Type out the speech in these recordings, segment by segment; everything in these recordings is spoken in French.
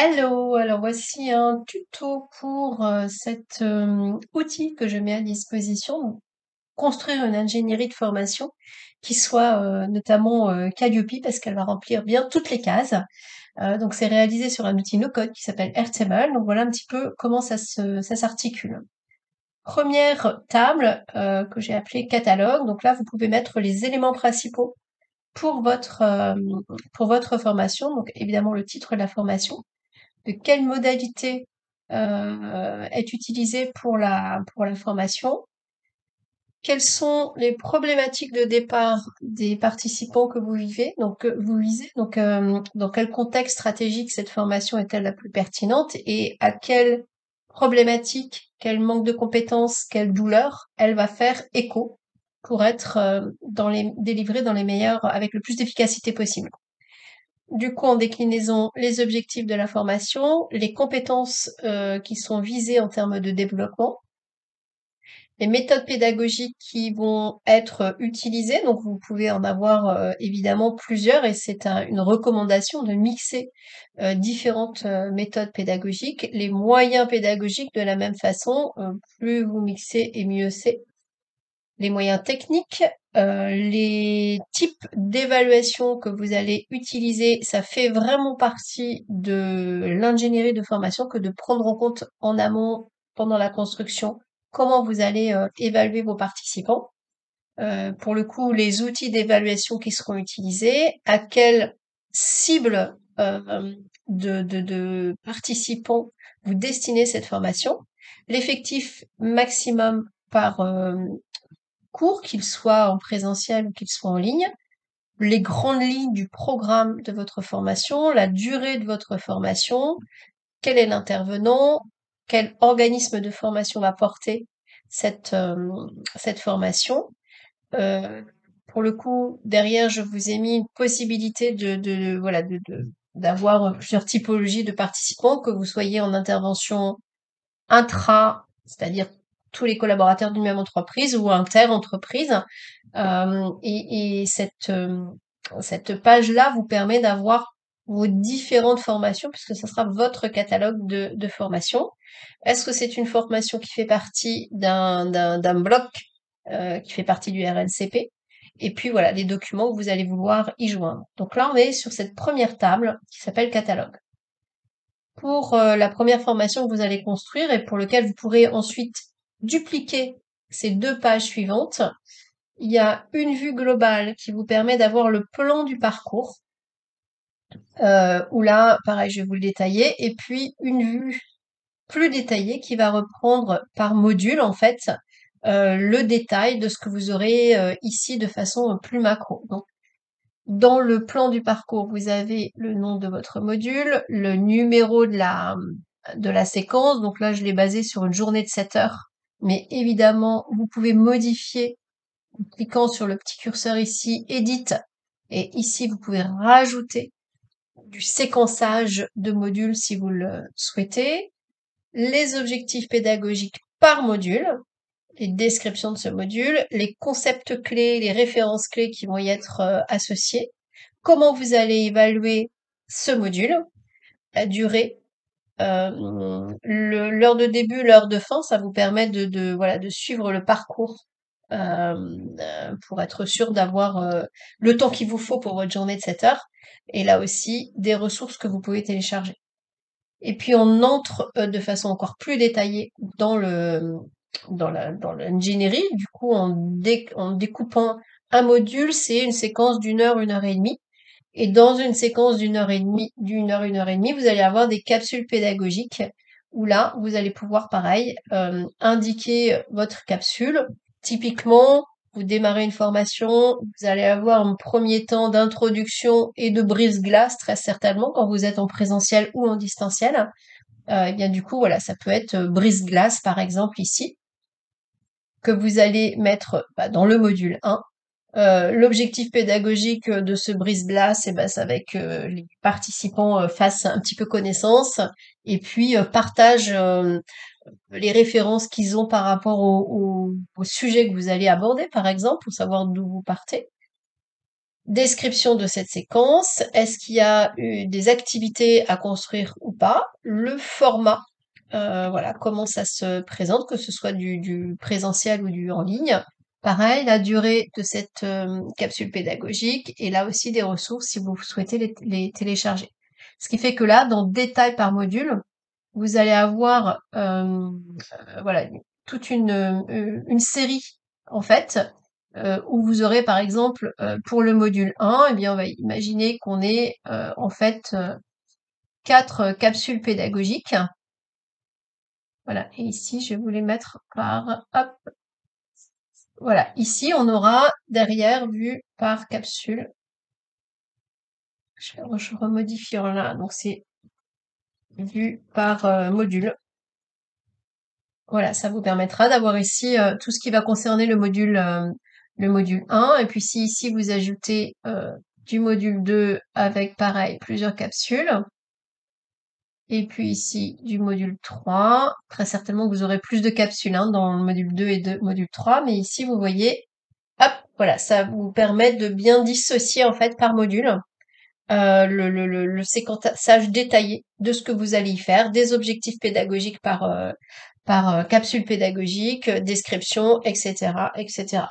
Hello, alors voici un tuto pour cet outil que je mets à disposition, donc construire une ingénierie de formation qui soit notamment Calliope parce qu'elle va remplir bien toutes les cases. Donc c'est réalisé sur un outil no-code qui s'appelle Airtable. Donc voilà un petit peu comment ça s'articule. Première table que j'ai appelée catalogue. Donc là vous pouvez mettre les éléments principaux pour votre formation. Donc évidemment le titre de la formation, de quelle modalité est utilisée pour la formation, quelles sont les problématiques de départ des participants que vous vivez, donc vous visez, donc dans quel contexte stratégique cette formation est-elle la plus pertinente et à quelle problématique, quel manque de compétences, quelle douleur elle va faire écho pour être délivrée dans les meilleurs, avec le plus d'efficacité possible. Du coup, en déclinaison, les objectifs de la formation, les compétences qui sont visées en termes de développement, les méthodes pédagogiques qui vont être utilisées. Donc, vous pouvez en avoir évidemment plusieurs et c'est une recommandation de mixer différentes méthodes pédagogiques. Les moyens pédagogiques, de la même façon, plus vous mixez et mieux c'est. Les moyens techniques, les types d'évaluation que vous allez utiliser, ça fait vraiment partie de l'ingénierie de formation que de prendre en compte en amont, pendant la construction, comment vous allez évaluer vos participants. Pour le coup, les outils d'évaluation qui seront utilisés, à quelle cible de participants vous destinez cette formation, l'effectif maximum par cours, qu'il soit en présentiel ou qu'il soit en ligne, les grandes lignes du programme de votre formation, la durée de votre formation, quel est l'intervenant, quel organisme de formation va porter cette, cette formation. Euh, pour le coup, derrière, je vous ai mis une possibilité voilà, d'avoir plusieurs typologies de participants, que vous soyez en intervention intra, c'est-à-dire tous les collaborateurs d'une même entreprise, ou inter-entreprise. Et cette page-là vous permet d'avoir vos différentes formations, puisque ce sera votre catalogue de formation. Est-ce que c'est une formation qui fait partie d'un bloc qui fait partie du RNCP? Et puis voilà, les documents que vous allez vouloir y joindre. Donc là, on est sur cette première table qui s'appelle catalogue. Pour la première formation que vous allez construire et pour lequel vous pourrez ensuite dupliquer ces deux pages suivantes, il y a une vue globale qui vous permet d'avoir le plan du parcours, où là, pareil, je vais vous le détailler, et puis une vue plus détaillée qui va reprendre par module, en fait, le détail de ce que vous aurez ici de façon plus macro. Donc, dans le plan du parcours, vous avez le nom de votre module, le numéro de la séquence. Donc là, je l'ai basé sur une journée de 7 heures. Mais évidemment, vous pouvez modifier en cliquant sur le petit curseur ici, Edit. Et ici, vous pouvez rajouter du séquençage de modules si vous le souhaitez. Les objectifs pédagogiques par module, les descriptions de ce module, les concepts clés, les références clés qui vont y être associées, comment vous allez évaluer ce module, la durée, l'heure de début, l'heure de fin, ça vous permet voilà, de suivre le parcours pour être sûr d'avoir le temps qu'il vous faut pour votre journée de 7 heures. Et là aussi, des ressources que vous pouvez télécharger. Et puis on entre de façon encore plus détaillée dans l'ingénierie, du coup en découpant un module, c'est une séquence d'une heure et demie. Et dans une séquence une heure et demie, vous allez avoir des capsules pédagogiques où là, vous allez pouvoir, pareil, indiquer votre capsule. Typiquement, vous démarrez une formation, vous allez avoir un premier temps d'introduction et de brise-glace, très certainement, quand vous êtes en présentiel ou en distanciel. Et bien du coup, voilà, ça peut être brise-glace, par exemple, ici, que vous allez mettre dans le module 1. L'objectif pédagogique de ce brise-glace, c'est avec les participants fassent un petit peu connaissance et puis partagent les références qu'ils ont par rapport au sujet que vous allez aborder, par exemple, pour savoir d'où vous partez. description de cette séquence, est-ce qu'il y a eu des activités à construire ou pas, le format, voilà, comment ça se présente, que ce soit du présentiel ou du en ligne. Pareil, la durée de cette capsule pédagogique et là aussi des ressources si vous souhaitez les télécharger. Ce qui fait que là, dans détail par module, vous allez avoir voilà toute une série en fait où vous aurez par exemple pour le module 1, eh bien on va imaginer qu'on ait en fait 4 capsules pédagogiques. Voilà, et ici je vais vous les mettre par hop. Voilà, ici on aura derrière vu par capsule. Je remodifie là, donc c'est vu par module. Voilà, ça vous permettra d'avoir ici tout ce qui va concerner le module 1. Et puis si ici vous ajoutez du module 2 avec pareil plusieurs capsules. Et puis ici du module 3. Très certainement que vous aurez plus de capsules hein, dans le module 2 et module 3. Mais ici vous voyez, hop, voilà, ça vous permet de bien dissocier en fait par module le séquençage détaillé de ce que vous allez y faire, des objectifs pédagogiques par capsule pédagogique, description, etc., etc.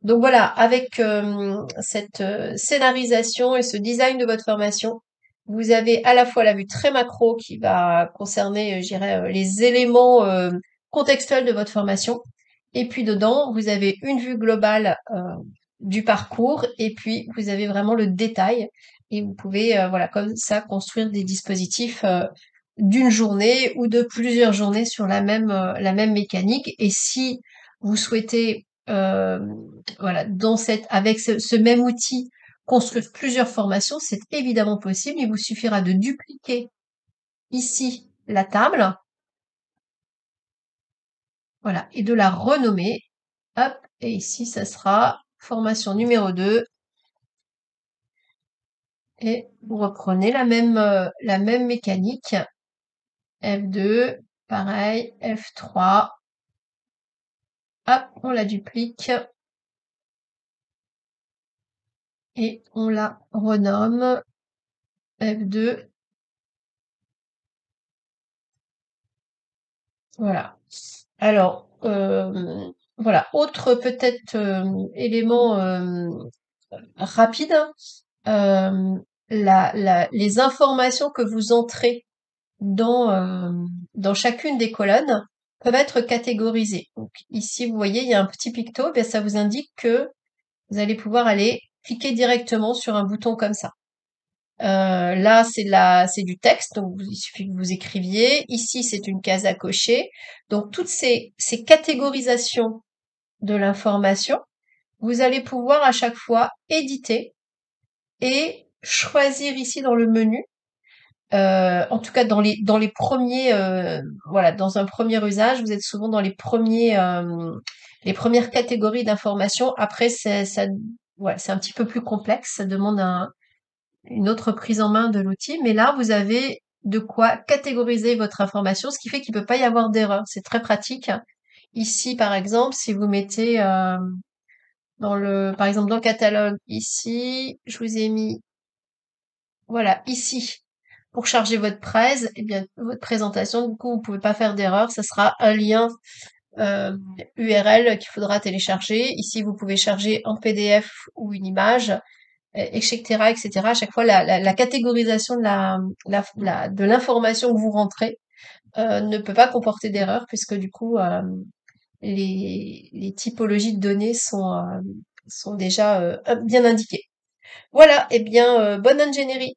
Donc voilà, avec cette scénarisation et ce design de votre formation, vous avez à la fois la vue très macro qui va concerner, je dirais, les éléments contextuels de votre formation, et puis dedans, vous avez une vue globale du parcours, et puis vous avez vraiment le détail, et vous pouvez, voilà, comme ça, construire des dispositifs d'une journée ou de plusieurs journées sur la même mécanique. Et si vous souhaitez, voilà, avec ce même outil, construire plusieurs formations, c'est évidemment possible. Il vous suffira de dupliquer ici la table, voilà, et de la renommer. Hop, et ici, ça sera formation numéro 2. Et vous reprenez la même mécanique. F2, pareil, F3. Hop, on la duplique. Et on la renomme F2. Voilà. Alors, voilà. Autre peut-être élément rapide, les informations que vous entrez dans chacune des colonnes peuvent être catégorisées. Donc ici, vous voyez, il y a un petit picto, bien ça vous indique que vous allez pouvoir aller cliquer directement sur un bouton comme ça. Là, c'est du texte, donc il suffit que vous écriviez. Ici, c'est une case à cocher. Donc toutes ces catégorisations de l'information, vous allez pouvoir à chaque fois éditer et choisir ici dans le menu. En tout cas, dans les premiers, voilà, dans un premier usage, vous êtes souvent dans les premières catégories d'informations. Après, ouais, c'est un petit peu plus complexe. Ça demande une autre prise en main de l'outil. Mais là, vous avez de quoi catégoriser votre information, ce qui fait qu'il ne peut pas y avoir d'erreur. C'est très pratique. Ici, par exemple, si vous mettez par exemple, dans le catalogue, ici, je vous ai mis, voilà, ici, pour charger votre presse, eh bien, votre présentation, du coup, vous pouvez pas faire d'erreur. Ça sera un lien URL qu'il faudra télécharger. Ici, vous pouvez charger en PDF ou une image, etc., etc. À chaque fois, la catégorisation de l'information que vous rentrez ne peut pas comporter d'erreur puisque du coup, les typologies de données sont déjà bien indiquées. Voilà, eh bien, bonne ingénierie.